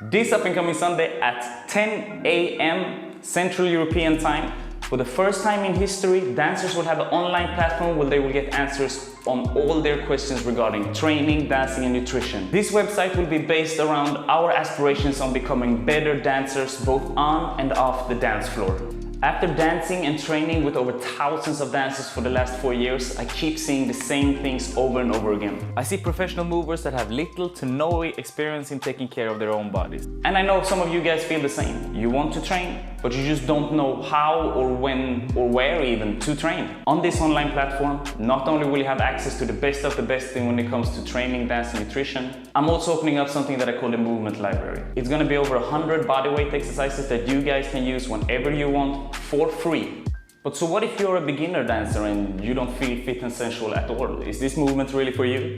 This up and coming Sunday at 10 a.m. Central European time. For the first time in history, dancers will have an online platform where they will get answers on all their questions regarding training, dancing and nutrition. This website will be based around our aspirations on becoming better dancers both on and off the dance floor. After dancing and training with over thousands of dancers for the last 4 years, I keep seeing the same things over and over again. I see professional movers that have little to no experience in taking care of their own bodies. And I know some of you guys feel the same. You want to train, but you just don't know how or when or where even to train. On this online platform, not only will you have access to the best of the best thing when it comes to training, dance and nutrition, I'm also opening up something that I call the movement library. It's going to be over 100 bodyweight exercises that you guys can use whenever you want for free. But so what if you're a beginner dancer and you don't feel fit and sensual at all? Is this movement really for you?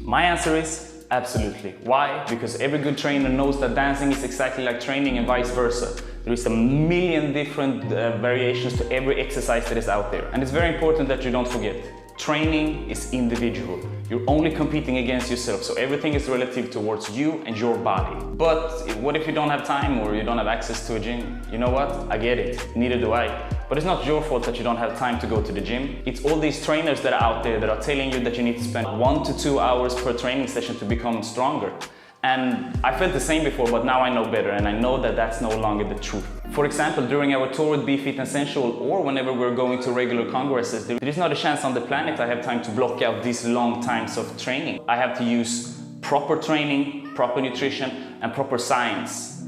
My answer is absolutely. Why? Because every good trainer knows that dancing is exactly like training and vice versa. There is a million different variations to every exercise that is out there. And it's very important that you don't forget. Training is individual. You're only competing against yourself, so everything is relative towards you and your body. But what if you don't have time or you don't have access to a gym? You know what? I get it. Neither do I. But it's not your fault that you don't have time to go to the gym. It's all these trainers that are out there that are telling you that you need to spend 1 to 2 hours per training session to become stronger. And I felt the same before, but now I know better, and I know that that's no longer the truth. For example, during our tour with Be Fit and Sensual, or whenever we're going to regular congresses, there is not a chance on the planet I have time to block out these long times of training. I have to use proper training, proper nutrition, and proper science.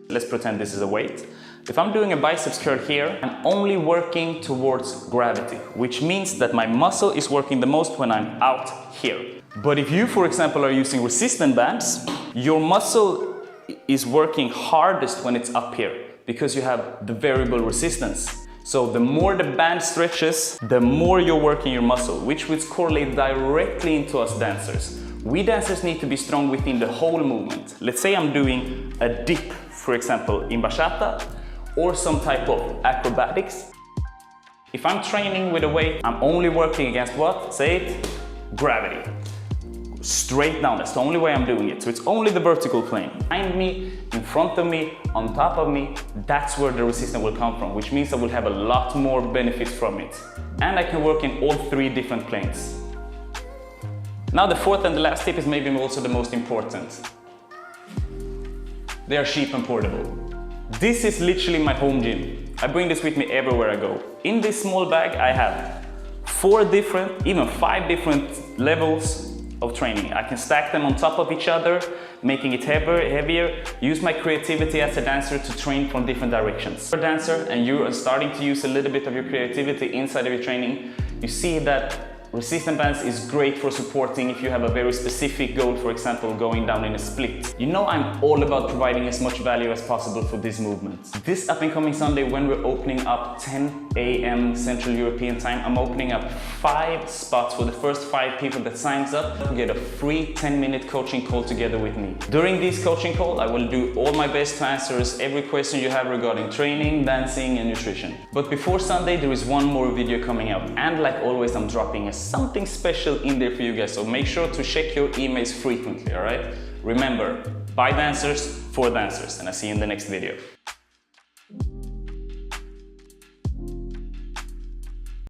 Let's pretend this is a weight. If I'm doing a biceps curl here, I'm only working towards gravity, which means that my muscle is working the most when I'm out here. But if you, for example, are using resistance bands, your muscle is working hardest when it's up here because you have the variable resistance. So the more the band stretches, the more you're working your muscle, which would correlate directly into us dancers. We dancers need to be strong within the whole movement. Let's say I'm doing a dip, for example, in bachata, or some type of acrobatics. If I'm training with a weight, I'm only working against what? Say it, gravity. Straight down, that's the only way I'm doing it. So it's only the vertical plane. Behind me, in front of me, on top of me, that's where the resistance will come from, which means I will have a lot more benefits from it. And I can work in all 3 different planes. Now the fourth and the last tip is maybe also the most important. They are cheap and portable. This is literally my home gym. I bring this with me everywhere I go. In this small bag I have 4 different, even 5 different levels of training. I can stack them on top of each other, making it heavier, use my creativity as a dancer to train from different directions. If you're a dancer and you are starting to use a little bit of your creativity inside of your training, you see that resistance bands is great for supporting if you have a very specific goal, for example, going down in a split. You know I'm all about providing as much value as possible for this movement. This up and coming Sunday, when we're opening up 10 a.m. Central European time, I'm opening up 5 spots for the first 5 people that signs up to get a free 10-minute coaching call together with me. During this coaching call, I will do all my best to answer every question you have regarding training, dancing and nutrition. But before Sunday, there is one more video coming out, and like always, I'm dropping something special in there for you guys, so make sure to check your emails frequently, alright? Remember, by dancers, for dancers, and I'll see you in the next video.